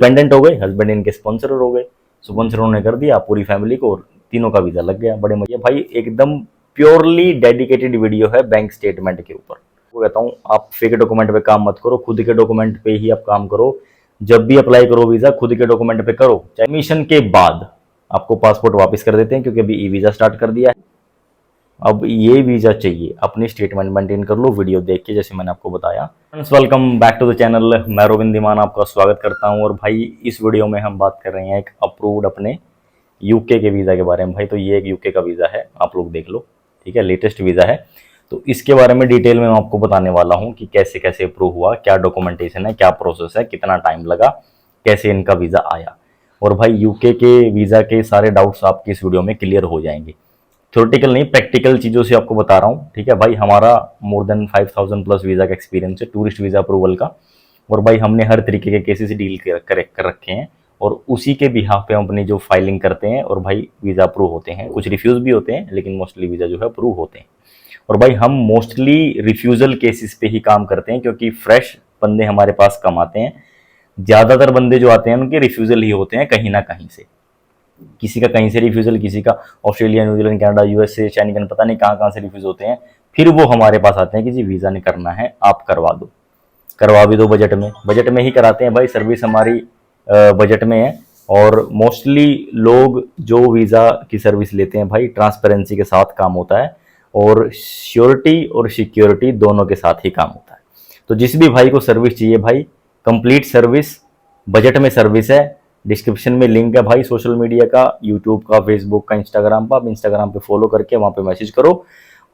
Dependent हो गए, husband इनके स्पॉन्सर हो गए, स्पॉन्सर उन्होंने कर दिया पूरी फैमिली को और तीनों का वीजा लग गया। बड़े मजे भाई, एकदम प्योरली डेडिकेटेड वीडियो है बैंक स्टेटमेंट के ऊपर। वो कहता हूँ आप फेक डॉक्यूमेंट पे काम मत करो, खुद के डॉक्यूमेंट पे ही आप काम करो। जब भी अप्लाई करो वीजा खुद के डॉक्यूमेंट पे करो। एडमिशन के बाद आपको पासपोर्ट वापस कर देते हैं क्योंकि अभी ई वीजा स्टार्ट कर दिया है। अब ये वीजा चाहिए, अपनी स्टेटमेंट मेंटेन कर लो वीडियो देख के, जैसे मैंने आपको बताया। Friends, welcome back to the channel. मैं रोबिन धीमान आपका स्वागत करता हूं। और भाई इस वीडियो में हम बात कर रहे हैं एक अप्रूव्ड अपने यूके के वीज़ा के बारे में। भाई तो ये एक यूके का वीज़ा है, आप लोग देख लो, ठीक है, लेटेस्ट वीज़ा है। तो इसके बारे में डिटेल में मैं आपको बताने वाला हूँ कि कैसे कैसे अप्रूव हुआ, क्या डॉक्यूमेंटेशन है, क्या प्रोसेस है, कितना टाइम लगा, कैसे इनका वीज़ा आया। और भाई यूके के वीज़ा के सारे डाउट्स आपकी इस वीडियो में क्लियर हो जाएंगे। थ्योरेटिकल नहीं, प्रैक्टिकल चीज़ों से आपको बता रहा हूँ, ठीक है भाई। हमारा मोर देन 5000 प्लस वीज़ा का एक्सपीरियंस है टूरिस्ट वीज़ा अप्रूवल का। और भाई हमने हर तरीके के केसेस डील कर रखे हैं और उसी के बिहाफ पे हम अपनी जो फाइलिंग करते हैं और भाई वीज़ा अप्रूव होते हैं। कुछ रिफ्यूज़ भी होते हैं लेकिन मोस्टली वीज़ा जो है अप्रूव होते हैं। और भाई हम मोस्टली रिफ्यूज़ल केसेस पे ही काम करते हैं क्योंकि फ्रेश बंदे हमारे पास कम आते हैं। ज़्यादातर बंदे जो आते हैं उनके रिफ्यूज़ल ही होते हैं कहीं ना कहीं से। किसी का कहीं से रिफ्यूज़ल, किसी का Australia, New Zealand, Canada, USA, Schengen, पता नहीं कहाँ कहाँ से रिफ्यूज़ होते हैं। फिर वो हमारे पास आते हैं कि जी वीज़ा नहीं करना है, आप करवा दो। करवा भी दो बजट में ही कराते हैं भाई। सर्विस हमारी बजट में है। और मोस्टली लोग जो वीज़ा की सर्विस लेते हैं भाई ट्रांसपेरेंसी के साथ काम होता है और श्योरिटी और सिक्योरिटी दोनों के साथ ही काम होता है। तो जिस भी भाई को सर्विस चाहिए भाई, कंप्लीट सर्विस, बजट में सर्विस है। डिस्क्रिप्शन में लिंक है भाई सोशल मीडिया का, यूट्यूब का, फेसबुक का, इंस्टाग्राम का। आप इंस्टाग्राम पे फॉलो करके वहाँ पे मैसेज करो।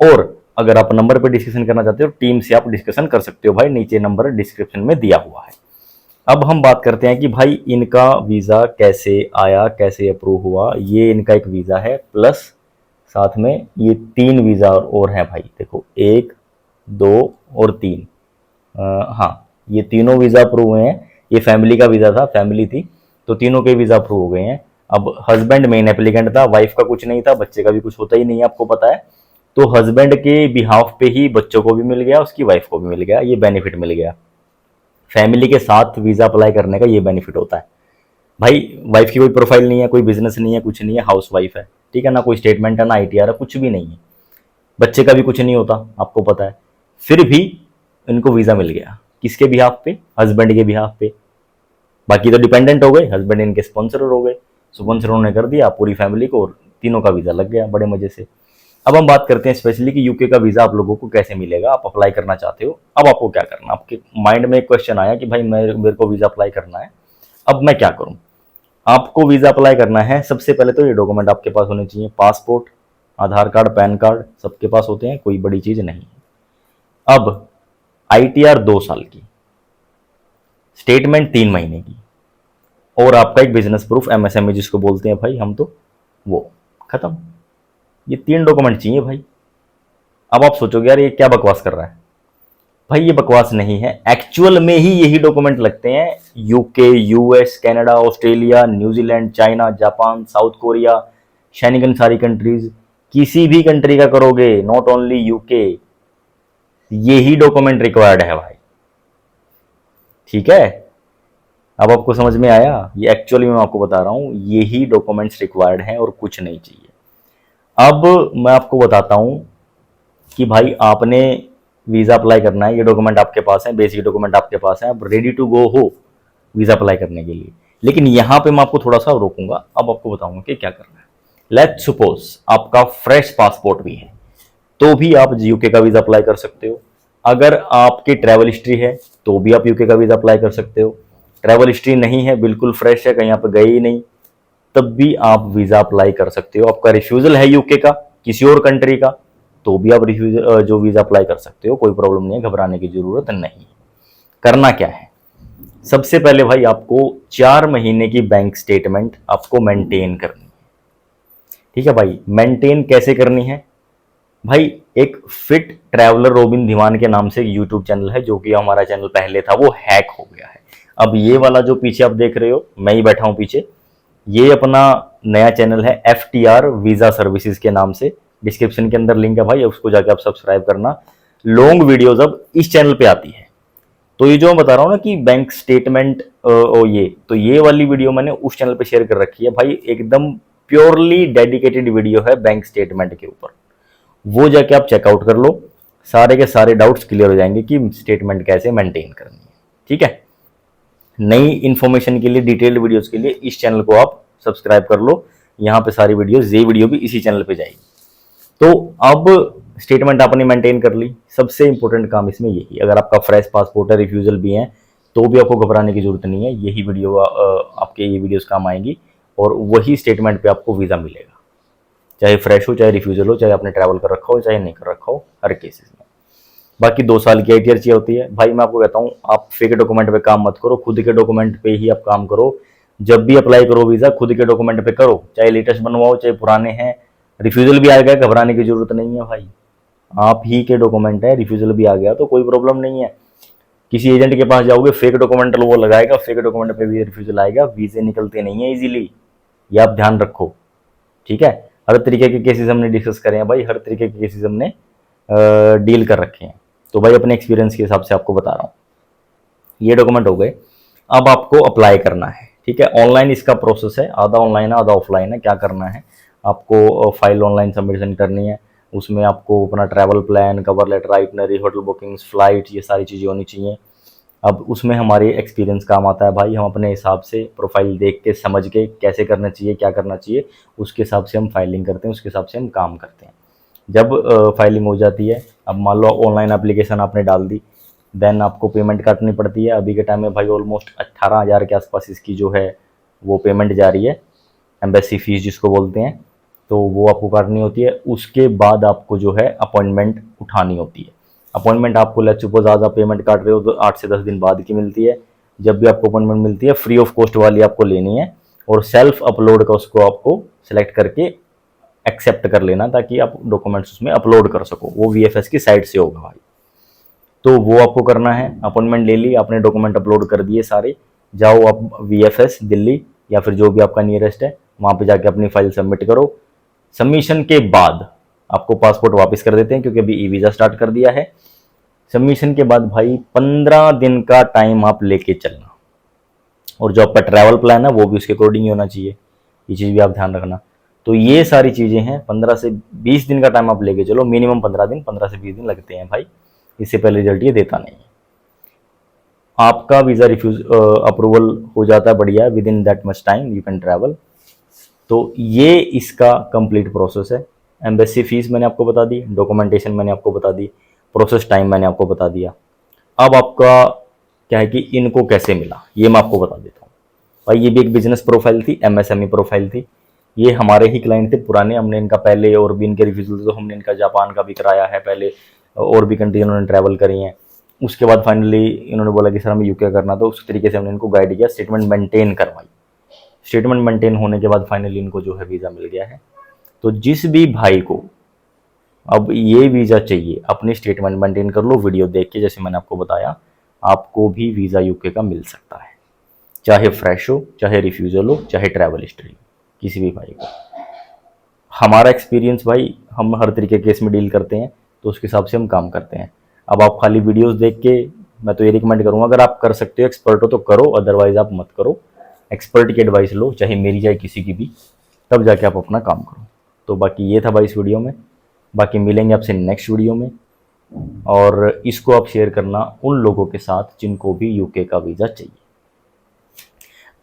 और अगर आप नंबर पे डिस्कशन करना चाहते हो टीम से आप डिस्कशन कर सकते हो भाई, नीचे नंबर डिस्क्रिप्शन में दिया हुआ है। अब हम बात करते हैं कि भाई इनका वीज़ा कैसे आया, कैसे अप्रूव हुआ। ये इनका एक वीज़ा है, प्लस साथ में ये 3 वीज़ा और हैं भाई। देखो 1, 2 और 3। हाँ, ये तीनों वीज़ा अप्रूव हुए हैं। ये फैमिली का वीज़ा था, फैमिली थी, तो तीनों के वीज़ा अप्रूव हो गए हैं। अब हस्बैंड मेन एप्लीकेंट था, वाइफ का कुछ नहीं था, बच्चे का भी कुछ होता ही नहीं है, आपको पता है। तो हस्बैंड के बिहाफ पे ही बच्चों को भी मिल गया, उसकी वाइफ को भी मिल गया, ये बेनिफिट मिल गया। फैमिली के साथ वीज़ा अप्लाई करने का ये बेनिफिट होता है भाई। वाइफ की कोई प्रोफाइल नहीं है, कोई बिजनेस नहीं है, कुछ नहीं है, हाउस वाइफ है, ठीक है ना, कोई स्टेटमेंट है ना ITR है, कुछ भी नहीं है। बच्चे का भी कुछ नहीं होता, आपको पता है। फिर भी इनको वीज़ा मिल गया, किसके बिहाफ पे? हस्बैंड के बिहाफ पे। बाकी तो डिपेंडेंट हो गए, हस्बैंड इनके स्पॉन्सर हो गए, स्पॉन्सर उन्होंने कर दिया पूरी फैमिली को और तीनों का वीज़ा लग गया बड़े मजे से। अब हम बात करते हैं स्पेशली कि यूके का वीज़ा आप लोगों को कैसे मिलेगा। आप अप्लाई करना चाहते हो, अब आपको क्या करना। आपके माइंड में एक क्वेश्चन आया कि भाई मेरे को वीज़ा अप्लाई करना है, अब मैं क्या करूँ। आपको वीज़ा अप्लाई करना है, सबसे पहले तो ये डॉक्यूमेंट आपके पास होने चाहिए। पासपोर्ट, आधार कार्ड, पैन कार्ड सबके पास होते हैं, कोई बड़ी चीज़ नहीं है। अब ITR 2 साल की, स्टेटमेंट 3 महीने की, और आपका एक बिजनेस प्रूफ MSME जिसको बोलते हैं भाई हम, तो वो खत्म। ये 3 डॉक्यूमेंट चाहिए भाई। अब आप सोचोगे यार ये क्या बकवास कर रहा है। भाई ये बकवास नहीं है, एक्चुअल में ही यही डॉक्यूमेंट लगते हैं। UK, US, Canada, Australia, New Zealand, China, Japan, south Korea, Schengen सारी कंट्रीज, किसी भी कंट्री का करोगे, नॉट ओनली यूके, यही डॉक्यूमेंट रिक्वायर्ड है भाई, ठीक है। अब आपको समझ में आया, ये एक्चुअली मैं आपको बता रहा हूं, यही डॉक्यूमेंट्स रिक्वायर्ड हैं और कुछ नहीं चाहिए। अब मैं आपको बताता हूं कि भाई आपने वीज़ा अप्लाई करना है, ये डॉक्यूमेंट आपके पास है, बेसिक डॉक्यूमेंट आपके पास है, आप रेडी टू गो हो वीज़ा अप्लाई करने के लिए। लेकिन यहाँ पे मैं आपको थोड़ा सा रोकूंगा, अब आपको बताऊंगा कि क्या करना है। लेट्स सपोज आपका फ्रेश पासपोर्ट भी है तो भी आप यूके का वीज़ा अप्लाई कर सकते हो। अगर आपकी ट्रैवल हिस्ट्री है तो भी आप यूके का वीज़ा अप्लाई कर सकते हो। ट्रैवल हिस्ट्री नहीं है, बिल्कुल फ्रेश है, कहीं आप गए ही नहीं, तब भी आप वीज़ा अप्लाई कर सकते हो। आपका रिफ्यूज़ल है यूके का, किसी और कंट्री का, तो भी आप जो वीज़ा अप्लाई कर सकते हो, कोई प्रॉब्लम नहीं है, घबराने की ज़रूरत नहीं। करना क्या है, सबसे पहले भाई आपको 4 महीने की बैंक स्टेटमेंट आपको मेंटेन करनी है, ठीक है भाई। मेंटेन कैसे करनी है भाई, एक फिट ट्रैवलर रोबिन धीमान के नाम से एक यूट्यूब चैनल है, जो कि हमारा चैनल पहले था, वो हैक हो गया है। अब ये वाला जो पीछे आप देख रहे हो, मैं ही बैठा हूं पीछे, ये अपना नया चैनल है FTR वीज़ा सर्विसेज के नाम से। डिस्क्रिप्शन के अंदर लिंक है भाई, उसको जाके आप सब्सक्राइब करना। लॉन्ग वीडियोज अब इस चैनल पे आती है। तो ये जो मैं बता रहा हूँ ना कि बैंक स्टेटमेंट ये वाली वीडियो मैंने उस चैनल पे शेयर कर रखी है भाई, एकदम प्योरली डेडिकेटेड वीडियो है बैंक स्टेटमेंट के ऊपर। वो जाके आप चेकआउट कर लो, सारे के सारे डाउट्स क्लियर हो जाएंगे कि स्टेटमेंट कैसे मेंटेन करनी है। ठीक है, नई इन्फॉर्मेशन के लिए, डिटेल्ड वीडियोस के लिए इस चैनल को आप सब्सक्राइब कर लो। यहाँ पे सारी वीडियोस, ये वीडियो भी इसी चैनल पे जाएगी। तो अब स्टेटमेंट आपने मेंटेन कर ली, सबसे इंपॉर्टेंट काम इसमें यही। अगर आपका फ्रेश पासपोर्ट है, रिफ्यूजल भी है, तो भी आपको घबराने की जरूरत नहीं है। यही वीडियो आपके ये वीडियोस काम आएंगी और वही स्टेटमेंट पे आपको वीज़ा मिलेगा, चाहे फ्रेश हो, चाहे रिफ्यूजल हो, चाहे आपने ट्रैवल कर रखा हो, चाहे नहीं कर रखा हो, हर केसेस में। बाकी 2 साल की ITR चाहिए होती है भाई। मैं आपको कहता हूँ, आप फेक डॉक्यूमेंट पे काम मत करो, खुद के डॉक्यूमेंट पे ही आप काम करो। जब भी अप्लाई करो वीज़ा, खुद के डॉक्यूमेंट पे करो, चाहे लेटेस्ट बनवाओ, चाहे पुराने हैं। रिफ्यूजल भी आ गया, घबराने की जरूरत नहीं है भाई, आप ही के डॉक्यूमेंट है, रिफ्यूजल भी आ गया तो कोई प्रॉब्लम नहीं है। किसी एजेंट के पास जाओगे, फेक डॉक्यूमेंट वो लगाएगा, फेक डॉक्यूमेंट पे भी रिफ्यूजल आएगा, वीज़े निकलते नहीं है इजीली, ये आप ध्यान रखो। ठीक है, हर तरीके के केसेस हमने डिस्कस करे हैं भाई, हर तरीके के केसेस हमने डील कर रखे हैं। तो भाई अपने एक्सपीरियंस के हिसाब से आपको बता रहा हूँ। ये डॉक्यूमेंट हो गए, अब आपको अप्लाई करना है। ठीक है, ऑनलाइन इसका प्रोसेस है, आधा ऑनलाइन है आधा ऑफलाइन है। क्या करना है, आपको फाइल ऑनलाइन सबमिशन करनी है, उसमें आपको अपना travel plan, cover letter, itinerary, hotel bookings, flight, ये सारी चीज़ें होनी चाहिए। अब उसमें हमारे एक्सपीरियंस काम आता है भाई, हम अपने हिसाब से प्रोफाइल देख के, समझ के, कैसे करना चाहिए, क्या करना चाहिए, उसके हिसाब से हम फाइलिंग करते हैं, उसके हिसाब से हम काम करते हैं। जब फाइलिंग हो जाती है, अब मान लो ऑनलाइन एप्लीकेशन आपने डाल दी, देन आपको पेमेंट काटनी पड़ती है। अभी के टाइम में भाई ऑलमोस्ट 18,000 के आसपास इसकी जो है वो पेमेंट जा रही है, एम्बेसी फीस जिसको बोलते हैं, तो वो आपको काटनी होती है। उसके बाद आपको जो है अपॉइंटमेंट उठानी होती है। अपॉइंटमेंट आपको, लेट्स सपोज आज आप पेमेंट काट रहे हो तो 8 से 10 दिन बाद की मिलती है। जब भी आपको अपॉइंटमेंट मिलती है, फ्री ऑफ कॉस्ट वाली आपको लेनी है, और सेल्फ अपलोड का उसको आपको सेलेक्ट करके एक्सेप्ट कर लेना, ताकि आप डॉक्यूमेंट्स उसमें अपलोड कर सको। वो VFS की साइट से होगा भाई, तो वो आपको करना है। अपॉइंटमेंट ले ली आपने, डॉक्यूमेंट अपलोड कर दिए सारे, जाओ आप VFS दिल्ली या फिर जो भी आपका नियरेस्ट है, वहाँ पे जाके अपनी फाइल सबमिट करो। सबमिशन के बाद आपको पासपोर्ट वापस कर देते हैं, क्योंकि अभी ई-वीज़ा स्टार्ट कर दिया है। सबमिशन के बाद भाई 15 दिन का टाइम आप लेके चलना, और जो आपका ट्रैवल प्लान है वो भी उसके अकॉर्डिंग ही होना चाहिए, ये चीज़ भी आप ध्यान रखना। तो ये सारी चीज़ें हैं, 15 से 20 दिन का टाइम आप लेके चलो, मिनिमम 15 दिन, 15 से 20 दिन लगते हैं भाई, इससे पहले रिजल्ट ये देता नहीं है। आपका वीज़ा अप्रूवल हो जाता है, बढ़िया, with in that much time you can travel. तो ये इसका कंप्लीट प्रोसेस है। एम्बेसी फीस मैंने आपको बता दी, डॉक्यूमेंटेशन मैंने आपको बता दी, प्रोसेस टाइम मैंने आपको बता दिया। अब आपका क्या है कि इनको कैसे मिला, ये मैं आपको बता देता हूँ भाई। ये भी एक बिजनेस प्रोफाइल थी, MSME प्रोफाइल थी। ये हमारे ही क्लाइंट थे पुराने, हमने इनका पहले और भी इनके रिफ्यूजल, तो हमने इनका जापान का भी कराया है पहले, और भी कंट्री इन्होंने ट्रैवल करी हैं। उसके बाद फाइनली इन्होंने बोला कि सर हमें UK करना, तो उस तरीके से हमने इनको गाइड किया, स्टेटमेंट मेंटेन करवाई। स्टेटमेंट मेंटेन होने के बाद फाइनली इनको जो है वीज़ा मिल गया है। तो जिस भी भाई को अब ये वीज़ा चाहिए, अपनी स्टेटमेंट मेंटेन कर लो, वीडियो देख के, जैसे मैंने आपको बताया, आपको भी वीज़ा UK का मिल सकता है, चाहे फ्रेश हो, चाहे रिफ्यूजल हो, चाहे ट्रैवल हिस्ट्री, किसी भी भाई को। हमारा एक्सपीरियंस भाई, हम हर तरीके के केस में डील करते हैं, तो उसके हिसाब से हम काम करते हैं। अब आप खाली वीडियोस देख के, मैं तो ये रिकमेंड करूँगा, अगर आप कर सकते हो, एक्सपर्ट हो तो करो, अदरवाइज आप मत करो। एक्सपर्ट की एडवाइस लो, चाहे मेरी चाहे किसी की भी, तब जाके आप अपना काम करो। तो बाकी ये था भाई इस वीडियो में, बाकी मिलेंगे आपसे नेक्स्ट वीडियो में। और इसको आप शेयर करना उन लोगों के साथ जिनको भी UK का वीज़ा चाहिए।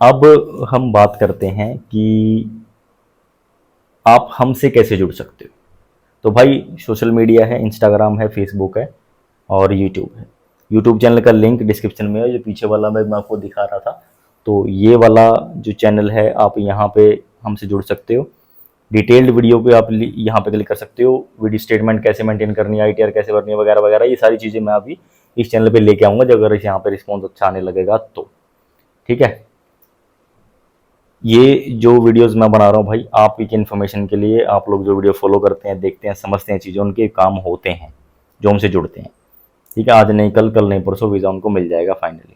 अब हम बात करते हैं कि आप हमसे कैसे जुड़ सकते हो। तो भाई सोशल मीडिया है, इंस्टाग्राम है, फेसबुक है और यूट्यूब है। यूट्यूब चैनल का लिंक डिस्क्रिप्शन में है, जो पीछे वाला मैं आपको दिखा रहा था, तो ये वाला जो चैनल है, आप यहाँ पे हमसे जुड़ सकते हो। डिटेल्ड वीडियो पे आप यहाँ पे क्लिक कर सकते हो, वीडियो स्टेटमेंट कैसे मेंटेन करनी है, ITR कैसे भरनी है, वगैरह वगैरह, ये सारी चीज़ें मैं अभी इस चैनल पे लेके आऊँगा, जब अगर यहाँ पे रिस्पॉन्स अच्छा आने लगेगा तो। ठीक है, ये जो वीडियोस मैं बना रहा हूँ भाई, आप की इन्फॉर्मेशन के लिए, आप लोग जो वीडियो फॉलो करते हैं, देखते हैं, समझते हैं चीज़ें, उनके काम होते हैं, जो हमसे जुड़ते हैं। ठीक है, आज नहीं कल, कल नहीं परसों वीज़ा उनको मिल जाएगा फाइनली।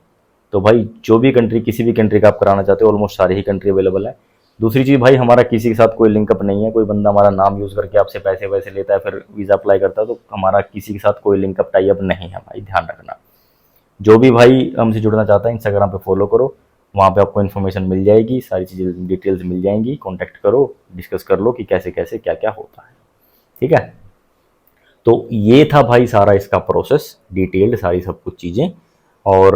तो भाई जो भी कंट्री, किसी भी कंट्री का आप कराना चाहते हो, ऑलमोस्ट सारी ही कंट्री अवेलेबल है। दूसरी चीज़ भाई, हमारा किसी के साथ कोई लिंकअप नहीं है, कोई बंदा हमारा नाम यूज़ करके आपसे पैसे वैसे लेता है फिर वीज़ा अप्लाई करता है, तो हमारा किसी के साथ कोई लिंकअप टाई अप नहीं है भाई, ध्यान रखना। जो भी भाई हमसे जुड़ना चाहता है, इंस्टाग्राम पे फॉलो करो, वहाँ पे आपको इन्फॉर्मेशन मिल जाएगी, सारी चीज़ें डिटेल्स मिल जाएंगी। कॉन्टैक्ट करो, डिस्कस कर लो कि कैसे कैसे क्या क्या होता है। ठीक है, तो ये था भाई सारा इसका प्रोसेस, डिटेल्ड सारी सब कुछ चीज़ें। और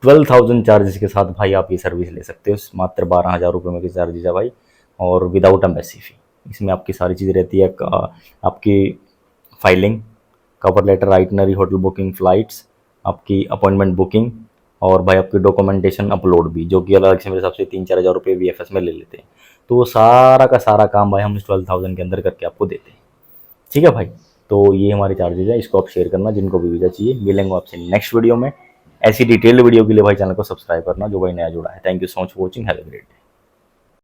12,000 चार्जेस के साथ भाई आप ये सर्विस ले सकते हो। मात्र 12,000 रुपये में के चार्जेस है भाई, और विदाउट एम्बेसी फी। इसमें आपकी सारी चीज़ें रहती है, आपकी filing, cover letter, itinerary, hotel booking, flights, आपकी अपॉइंटमेंट बुकिंग, और भाई आपकी डॉक्यूमेंटेशन अपलोड भी, जो कि अलग से मेरे हिसाब से 3-4 हज़ार रुपये VFS में ले लेते हैं। तो वो सारा का सारा काम भाई हम इस 12,000 के अंदर करके आपको देते हैं। ठीक है भाई, तो ये हमारे चार्जेज है, इसको आप शेयर करना जिनको भी वीज़ा चाहिए। मिलेंगे आपसे नेक्स्ट वीडियो में। ऐसी डिटेल्ड वीडियो के लिए भाई चैनल को सब्सक्राइब करना जो भाई नया जुड़ा है। Thank you so much for watching, have a great day.